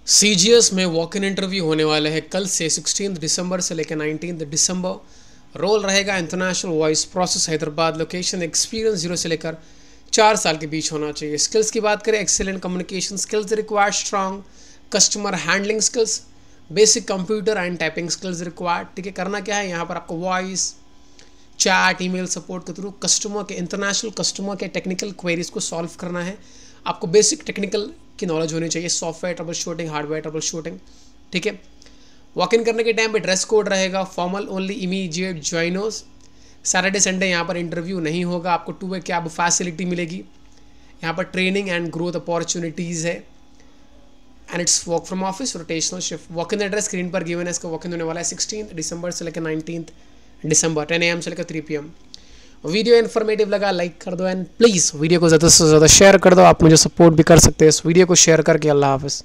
CGS में walk in interview होने वाला है कल से 16 दिसंबर से लेकर 19 दिसंबर। रोल रहेगा international voice process Hyderabad. Location experience 0 से लेकर 4 साल के बीच होना चाहिए। स्किल्स की बात करें, excellent communication skills required, strong customer handling skills, basic computer and typing skills required. ठीक है, करना क्या है यहाँ पर आपको वॉइस चैट ईमेल सपोर्ट के थ्रू कस्टमर के इंटरनेशनल कस्टमर के टेक्निकल क्वेरीज को सॉल्व करना है। आपको बेसिक टेक्निकल की नॉलेज होनी चाहिए, software trouble shooting, hardware trouble shooting. ठीक है, वॉक इन करने के टाइम पे ड्रेस कोड रहेगा formal only, immediate joiners. Saturday Sunday यहाँ पर इंटरव्यू नहीं होगा। आपको 2 वे कैब फैसिलिटी मिलेगी। यहाँ पर ट्रेनिंग एंड ग्रोथ अपॉर्चुनिटीज़ है and it's work from office rotational shift. Walk in address screen पर गिवन है। इसका वॉक इन होने वाला है 16 दिसंबर से लेकर 19 दिसंबर 10 AM से लेकर 3 PM। वीडियो इन्फॉर्मेटिव लगा लाइक कर दो एंड प्लीज़ वीडियो को ज़्यादा से ज़्यादा शेयर कर दो। आप मुझे सपोर्ट भी कर सकते हैं इस वीडियो को शेयर करके। अल्लाह हाफ़िज़।